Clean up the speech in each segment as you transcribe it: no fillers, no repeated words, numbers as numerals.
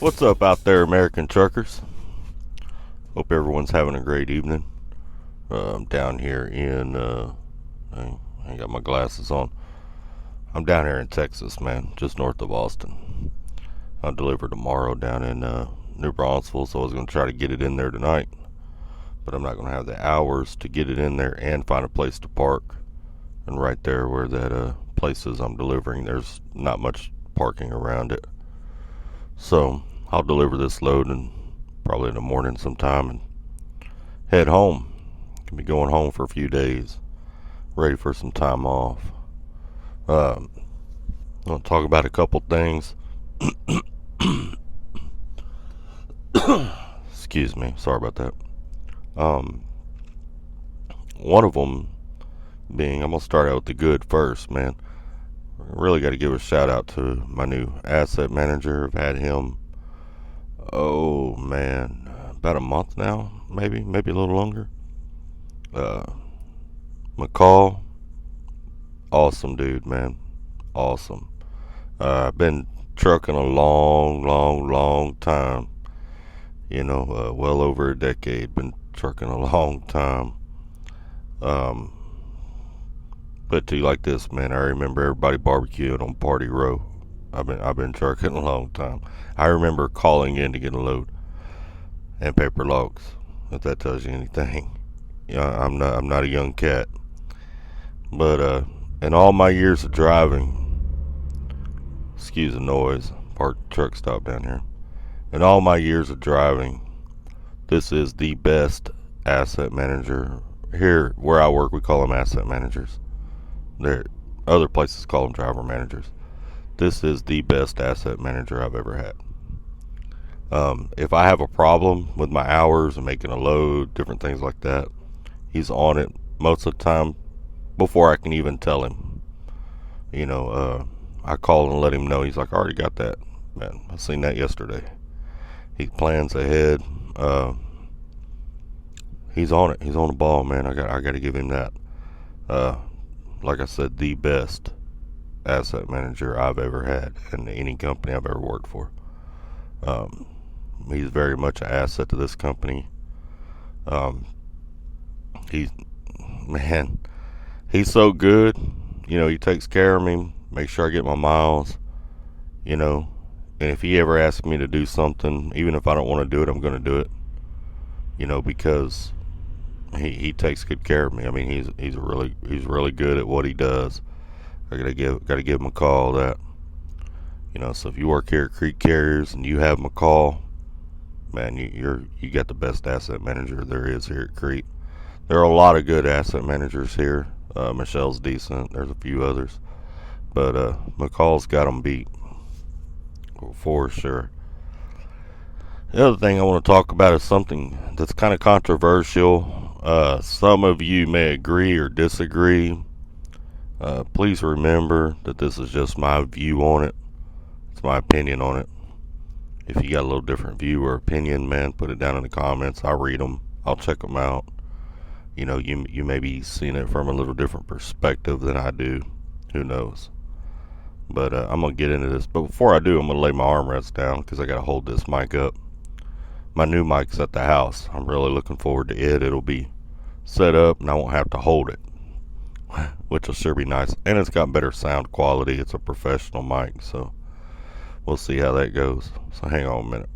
What's up out there, American truckers? Hope everyone's having a great evening. I'm down here in, I ain't got my glasses on. I'm down here in Texas, man, just north of Austin. I'll deliver tomorrow down in New Braunfels, so I was going to try to get it in there tonight. But I'm not going to have the hours to get it in there and find a place to park. And right there where that place is I'm delivering, there's not much parking around it. So I'll deliver this load and probably in the morning sometime and head home. Can be going home for a few days, ready for some time off. I'm going to talk about a couple things. Excuse me, sorry about that. One of them being, I'm going to start out with the good first, man. Really got to give a shout out to my new asset manager. I've had him, oh man, about a month now, maybe a little longer. McCall, awesome dude, man, awesome. I've been trucking a long time, well over a decade. Been trucking a long time. But to you like this, man, I remember everybody barbecuing on Party Row. I've been trucking a long time. I remember calling in to get a load and paper logs, if that tells you anything. I'm not a young cat. But in all my years of driving, excuse the noise, parked truck stop down here. In all my years of driving, this is the best asset manager. Here where I work, we call them asset managers. There, other places call them driver managers. This is the best asset manager I've ever had. If I have a problem with my hours and making a load, different things like that, he's on it most of the time before I can even tell him. I call and let him know. He's like, I already got that, man. I seen that yesterday. He plans ahead. He's on it. He's on the ball, man. I got to give him that. Like I said, the best asset manager I've ever had in any company I've ever worked for. He's very much an asset to this company. He's so good. He takes care of me, makes sure I get my miles, and if he ever asks me to do something, even if I don't want to do it, I'm going to do it, because he takes good care of me. I mean, he's really good at what he does. I gotta give him a call. That so if you work here at Creek Carriers and you have McCall, man, you got the best asset manager there is here at Creek. There are a lot of good asset managers here. Michelle's decent. There's a few others, but McCall's got them beat for sure. The other thing I want to talk about is something that's kind of controversial. Some of you may agree or disagree. Please remember that this is just my view on it. It's my opinion on it. If you got a little different view or opinion, man, put it down in the comments. I'll read them. I'll check them out. You may be seeing it from a little different perspective than I do. Who knows? But I'm going to get into this. But before I do, I'm going to lay my armrest down because I got to hold this mic up. My new mic's at the house. I'm really looking forward to it. It'll be set up and I won't have to hold it, which will sure be nice. And it's got better sound quality. It's a professional mic, so we'll see how that goes. So hang on a minute.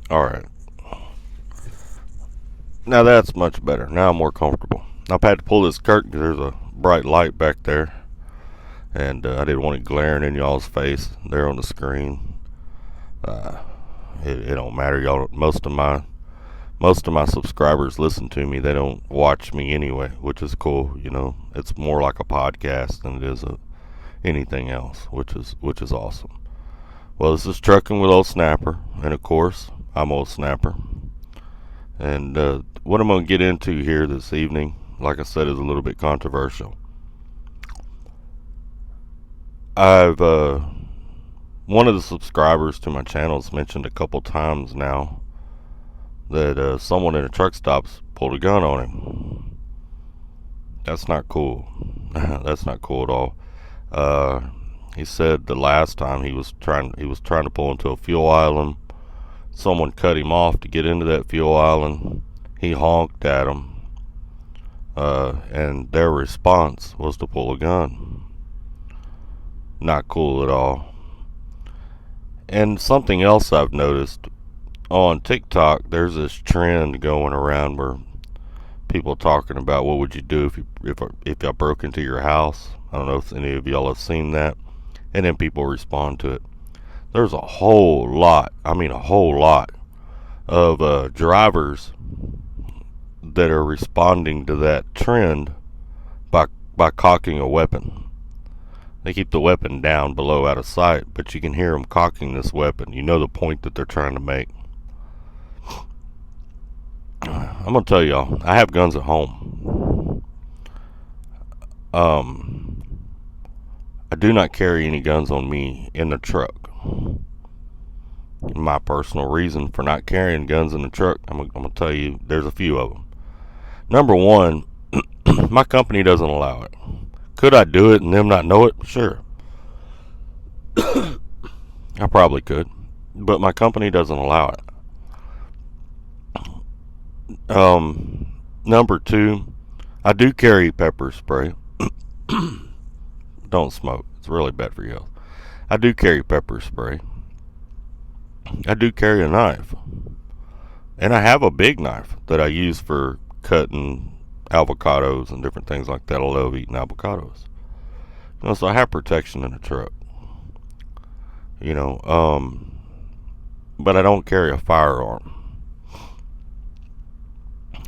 Alright. Now that's much better. Now I'm more comfortable. I've had to pull this curtain because there's a bright light back there. And I didn't want it glaring in y'all's face there on the screen. It don't matter, y'all. Most of my subscribers listen to me. They don't watch me anyway, which is cool. It's more like a podcast than it is anything else, which is awesome. Well, this is Trucking with Olesnapper, and of course, I'm Olesnapper. And what I'm going to get into here this evening, like I said, is a little bit controversial. I've one of the subscribers to my channel has mentioned a couple times now that someone in a truck stop's pulled a gun on him. That's not cool. That's not cool at all. Uh, he said the last time he was trying to pull into a fuel island. Someone cut him off to get into that fuel island. He honked at him, and their response was to pull a gun. Not cool at all. And something else I've noticed on TikTok, there's this trend going around where people talking about what would you do if I broke into your house. I don't know if any of y'all have seen that, and then people respond to it. There's a whole lot, of drivers that are responding to that trend by cocking a weapon. They keep the weapon down below out of sight, but you can hear them cocking this weapon. You know the point that they're trying to make. I'm going to tell y'all, I have guns at home. I do not carry any guns on me in the truck. My personal reason for not carrying guns in the truck, I'm going to tell you, there's a few of them. Number one, my company doesn't allow it. Could I do it and them not know it? Sure. I probably could, but my company doesn't allow it. Number two, I do carry pepper spray. Don't smoke. It's really bad for your health. I do carry pepper spray. I do carry a knife. And I have a big knife that I use for cutting avocados and different things like that. I love eating avocados. So I have protection in the truck. But I don't carry a firearm.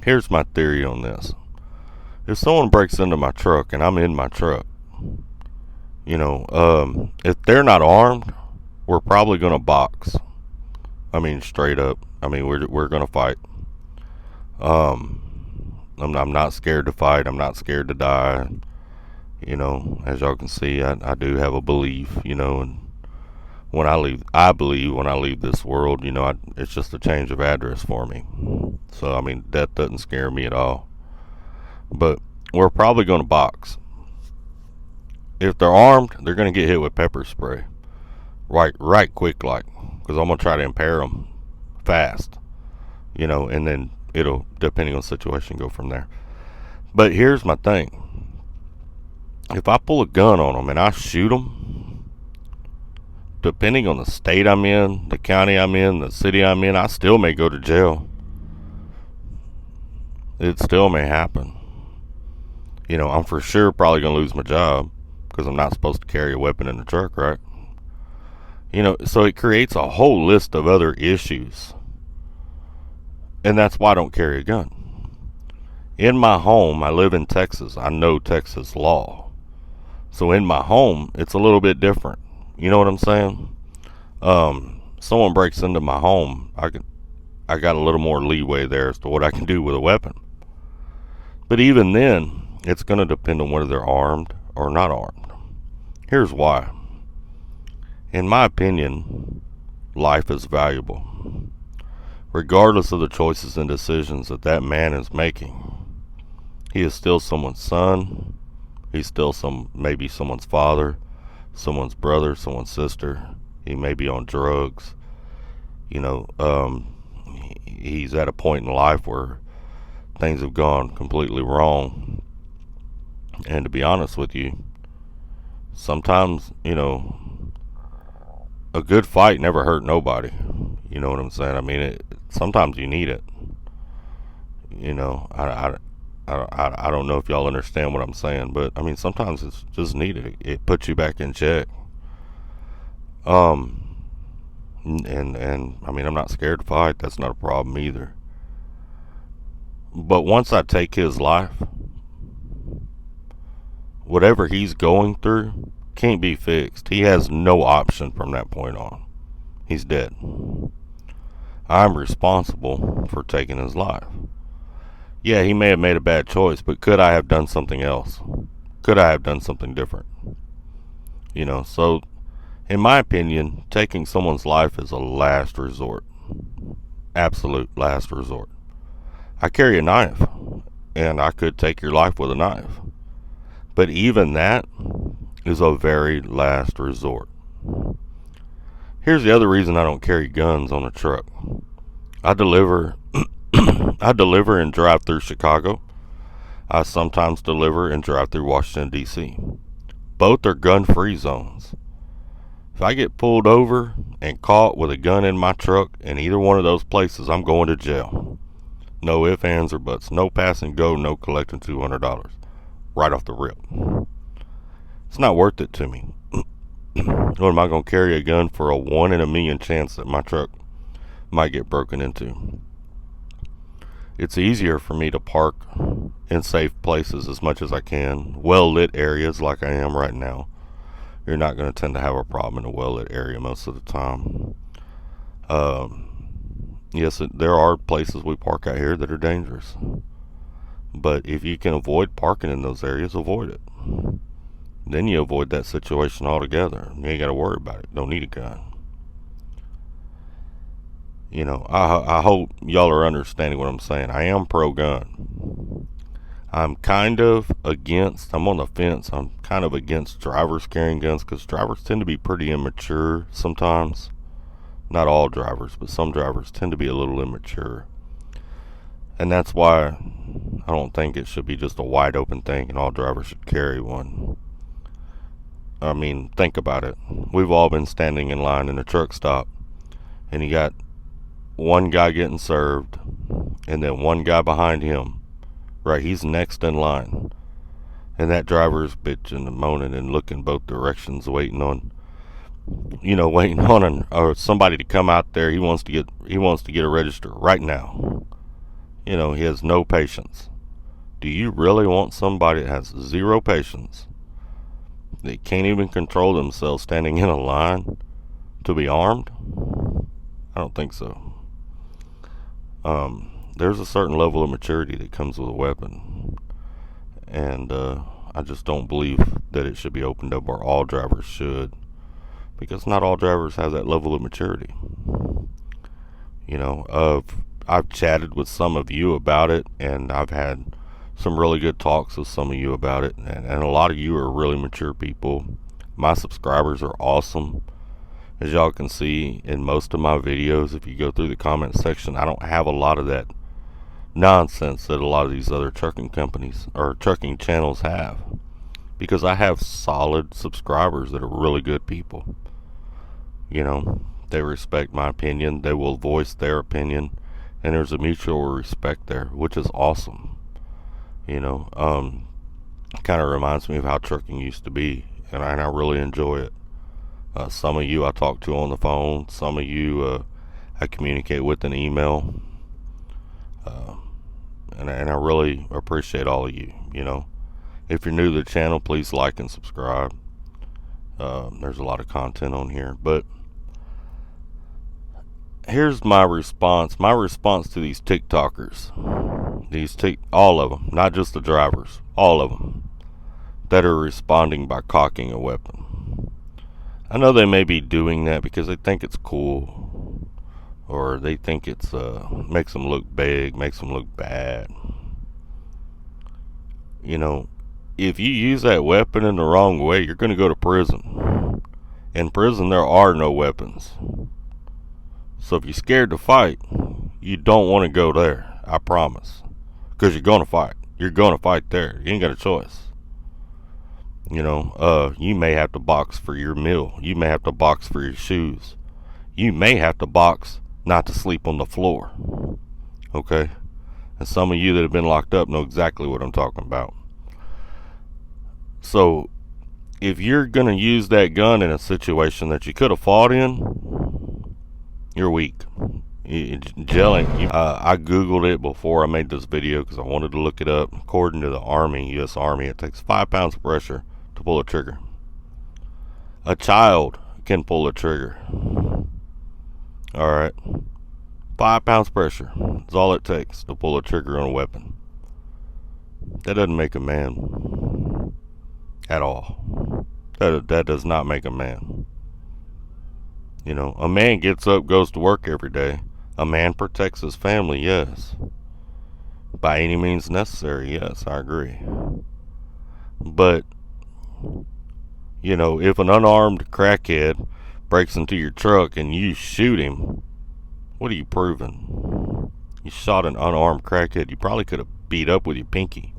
Here's my theory on this. If someone breaks into my truck and I'm in my truck, if they're not armed, we're probably going to box. I mean, straight up. I mean, we're going to fight. I'm not scared to fight. I'm not scared to die. As y'all can see, I do have a belief, and I believe when I leave this world, it's just a change of address for me. So, I mean, death doesn't scare me at all. But we're probably going to box. If they're armed, they're going to get hit with pepper spray. Right quick, like, because I'm going to try to impair them fast. And then it'll, depending on the situation, go from there. But here's my thing. If I pull a gun on them and I shoot them, depending on the state I'm in, the county I'm in, the city I'm in, I still may go to jail. It still may happen. I'm for sure probably going to lose my job because I'm not supposed to carry a weapon in the truck, right? So it creates a whole list of other issues. And that's why I don't carry a gun. In my home, I live in Texas. I know Texas law. So in my home, it's a little bit different. You know what I'm saying? Someone breaks into my home, I got a little more leeway there as to what I can do with a weapon. But even then, it's going to depend on whether they're armed or not armed. Here's why. In my opinion, life is valuable. Regardless of the choices and decisions that man is making, he is still someone's son. He's still maybe someone's father, someone's brother, someone's sister. He may be on drugs. He's at a point in life where things have gone completely wrong. And to be honest with you, sometimes, a good fight never hurt nobody. You know what I'm saying? I mean, sometimes you need it. I don't know if y'all understand what I'm saying, but I mean, sometimes it's just needed. It puts you back in check. And I mean, I'm not scared to fight. That's not a problem either. But once I take his life, whatever he's going through can't be fixed. He has no option from that point on. He's dead. I'm responsible for taking his life. Yeah, he may have made a bad choice, but could I have done something else? Could I have done something different? So in my opinion, taking someone's life is a last resort. Absolute last resort. I carry a knife, and I could take your life with a knife. But even that is a very last resort. Here's the other reason I don't carry guns on a truck. I deliver and drive through Chicago. I sometimes deliver and drive through Washington, D.C. Both are gun-free zones. If I get pulled over and caught with a gun in my truck in either one of those places, I'm going to jail. No ifs, ands, or buts. No pass and go, no collecting $200. Right off the rip. It's not worth it to me. What am I going to carry a gun for a 1 in a million chance that my truck might get broken into? It's easier for me to park in safe places as much as I can. Well-lit areas like I am right now. You're not going to tend to have a problem in a well-lit area most of the time. Yes, there are places we park out here that are dangerous. But if you can avoid parking in those areas, avoid it. Then you avoid that situation altogether. You ain't got to worry about it. Don't need a gun. You know, I hope y'all are understanding what I'm saying. I am pro-gun. I'm on the fence. I'm kind of against drivers carrying guns because drivers tend to be pretty immature sometimes. Not all drivers, but some drivers tend to be a little immature. And that's why I don't think it should be just a wide open thing and all drivers should carry one. I mean, think about it. We've all been standing in line in a truck stop, and you got one guy getting served, and then one guy behind him. Right, he's next in line. And that driver's bitching and moaning and looking both directions, waiting on or somebody to come out there. He wants to get a register right now. You know, he has no patience. Do you really want somebody that has zero patience, they can't even control themselves standing in a line, to be armed? I don't think so. There's a certain level of maturity that comes with a weapon, and I just don't believe that it should be opened up, or all drivers should, because not all drivers have that level of maturity. You know, I've chatted with some of you about it, and I've had some really good talks with some of you about it, and a lot of you are really mature people. My subscribers are awesome. As y'all can see in most of my videos, if you go through the comment section, I don't have a lot of that nonsense that a lot of these other trucking companies or trucking channels have, because I have solid subscribers that are really good people. You know, they respect my opinion, they will voice their opinion, and there's a mutual respect there, which is awesome. You know, kind of reminds me of how trucking used to be, and I really enjoy it. Some of you I talk to on the phone, some of you I communicate with an email, and I really appreciate all of you. You know, if you're new to the channel, please like and subscribe. There's a lot of content on here, but here's my response. My response to these TikTokers, all of them, not just the drivers, all of them that are responding by cocking a weapon. I know they may be doing that because they think it's cool, or they think it's makes them look big, makes them look bad. You know, if you use that weapon in the wrong way, you're going to go to prison. In prison, there are no weapons. So if you're scared to fight, you don't want to go there, I promise. Because you're going to fight. You're going to fight there. You ain't got a choice. You know, you may have to box for your meal. You may have to box for your shoes. You may have to box not to sleep on the floor. Okay? And some of you that have been locked up know exactly what I'm talking about. So, if you're going to use that gun in a situation that you could have fought in, you're weak. Gelling. I Googled it before I made this video because I wanted to look it up. According to the Army, U.S. Army, it takes 5 pounds of pressure to pull a trigger. A child can pull a trigger. Alright. 5 pounds of pressure is all it takes to pull a trigger on a weapon. That doesn't make a man at all. That does not make a man. You know, a man gets up, goes to work every day. A man protects his family, yes. By any means necessary, yes, I agree. But, you know, if an unarmed crackhead breaks into your truck and you shoot him, what are you proving? You shot an unarmed crackhead. You probably could have beat up with your pinky.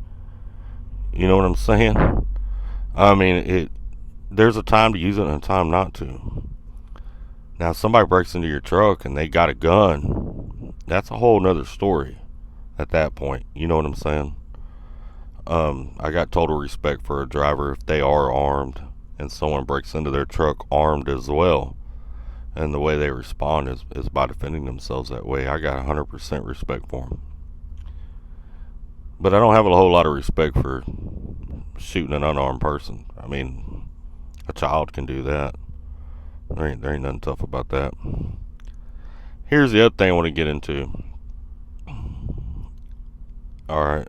You know what I'm saying? I mean, there's a time to use it and a time not to. Now, if somebody breaks into your truck and they got a gun, that's a whole nother story at that point. You know what I'm saying? I got total respect for a driver if they are armed and someone breaks into their truck armed as well. And the way they respond is by defending themselves that way. I got 100% respect for them. But I don't have a whole lot of respect for shooting an unarmed person. I mean, a child can do that. There ain't nothing tough about that. Here's the other thing I want to get into. Alright.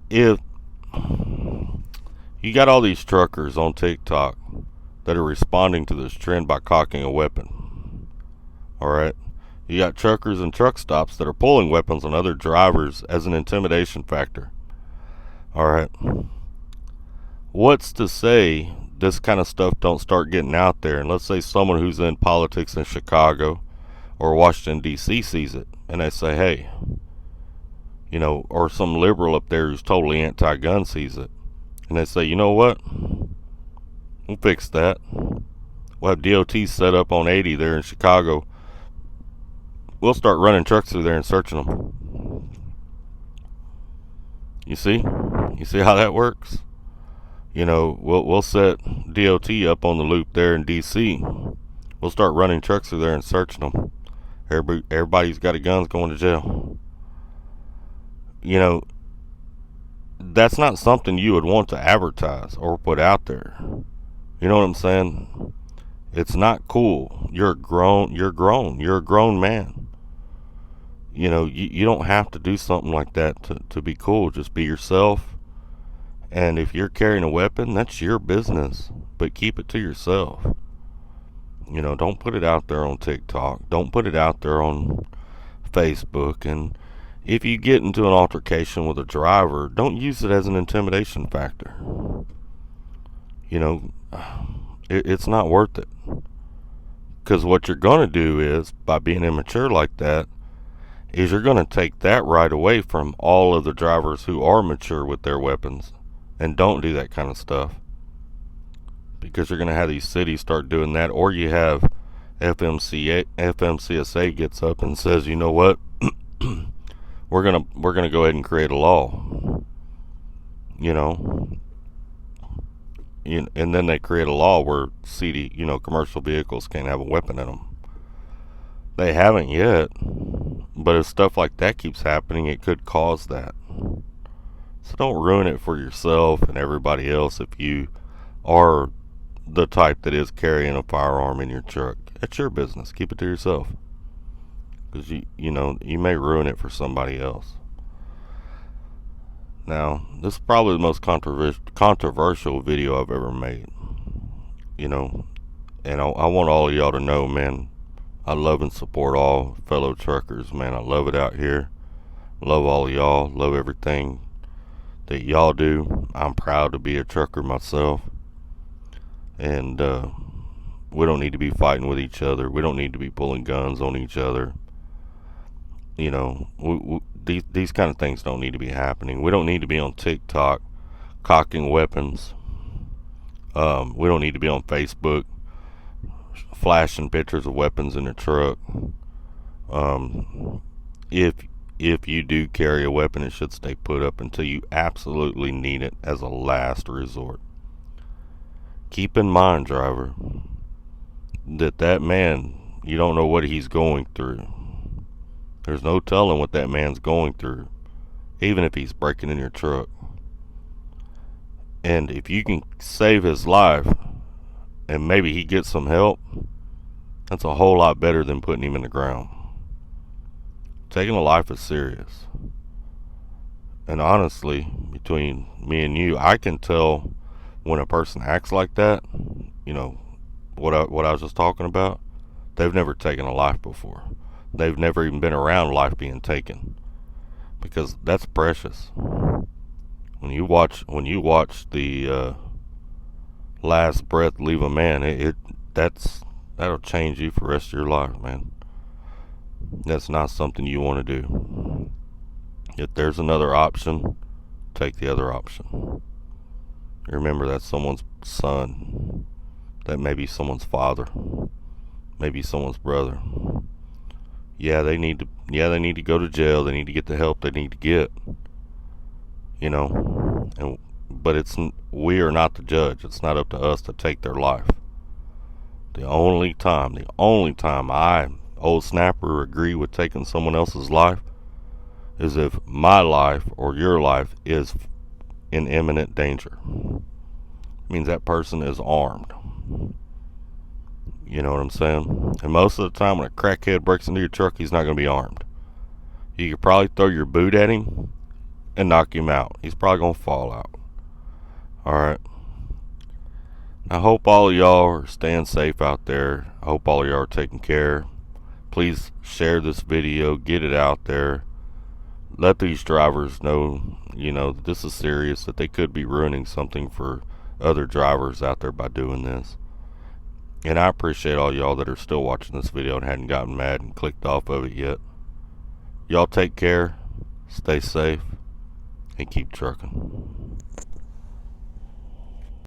If you got all these truckers on TikTok that are responding to this trend by cocking a weapon. Alright? You got truckers and truck stops that are pulling weapons on other drivers as an intimidation factor. Alright? What's to say this kind of stuff don't start getting out there? And let's say someone who's in politics in Chicago or Washington, D.C. sees it. And they say, hey, you know, or some liberal up there who's totally anti-gun sees it. And they say, you know what? We'll fix that. We'll have DOT set up on 80 there in Chicago. We'll start running trucks through there and searching them. You see? You see how that works? You know, we'll set DOT up on the loop there in D.C. We'll start running trucks through there and searching them. Everybody's got a gun's going to jail. You know, that's not something you would want to advertise or put out there. You know what I'm saying? It's not cool. You're a grown man. You know, you don't have to do something like that to be cool. Just be yourself. And if you're carrying a weapon, that's your business. But keep it to yourself. You know, don't put it out there on TikTok. Don't put it out there on Facebook. And if you get into an altercation with a driver, don't use it as an intimidation factor. You know, it's not worth it. Because what you're going to do is, by being immature like that, is you're going to take that right away from all of the drivers who are mature with their weapons and don't do that kind of stuff. Because you're going to have these cities start doing that, or you have FMCSA gets up and says, you know what, we're gonna go ahead and create a law. You know, and then they create a law where commercial vehicles can't have a weapon in them. They haven't yet, but if stuff like that keeps happening, it could cause that. So don't ruin it for yourself and everybody else if you are the type that is carrying a firearm in your truck. It's your business. Keep it to yourself. Because you may ruin it for somebody else. Now, this is probably the most controversial video I've ever made. You know, and I want all of y'all to know, man, I love and support all fellow truckers, man. I love it out here. Love all of y'all. Love everything that y'all do. I'm proud to be a trucker myself. And we don't need to be fighting with each other. We don't need to be pulling guns on each other. You know, these kind of things don't need to be happening. We don't need to be on TikTok cocking weapons. We don't need to be on Facebook flashing pictures of weapons in the truck. If you do carry a weapon, it should stay put up until you absolutely need it as a last resort. Keep in mind, driver, that man, you don't know what he's going through. There's no telling what that man's going through, even if he's breaking in your truck. And if you can save his life and maybe he gets some help, that's a whole lot better than putting him in the ground. Taking a life is serious. And honestly, between me and you, I can tell when a person acts like that, you know, what I was just talking about, they've never taken a life before. They've never even been around life being taken. Because that's precious. When When you watch the last breath leave a man, that'll change you for the rest of your life, man. That's not something you want to do. If there's another option, take the other option. Remember, that's someone's son. That may be someone's father. Maybe someone's brother. Yeah, they need to go to jail. They need to get the help they need to get. But we are not the judge. It's not up to us to take their life. The only time I, old snapper, agree with taking someone else's life is if my life or your life is in imminent danger. It means that person is armed. You know what I'm saying? And most of the time when a crackhead breaks into your truck, he's not going to be armed. You could probably throw your boot at him and knock him out. He's probably going to fall out. Alright. I hope all of y'all are staying safe out there. I hope all of y'all are taking care. Please share this video. Get it out there. Let these drivers know, that this is serious, that they could be ruining something for other drivers out there by doing this. And I appreciate all y'all that are still watching this video and hadn't gotten mad and clicked off of it yet. Y'all take care, stay safe, and keep trucking.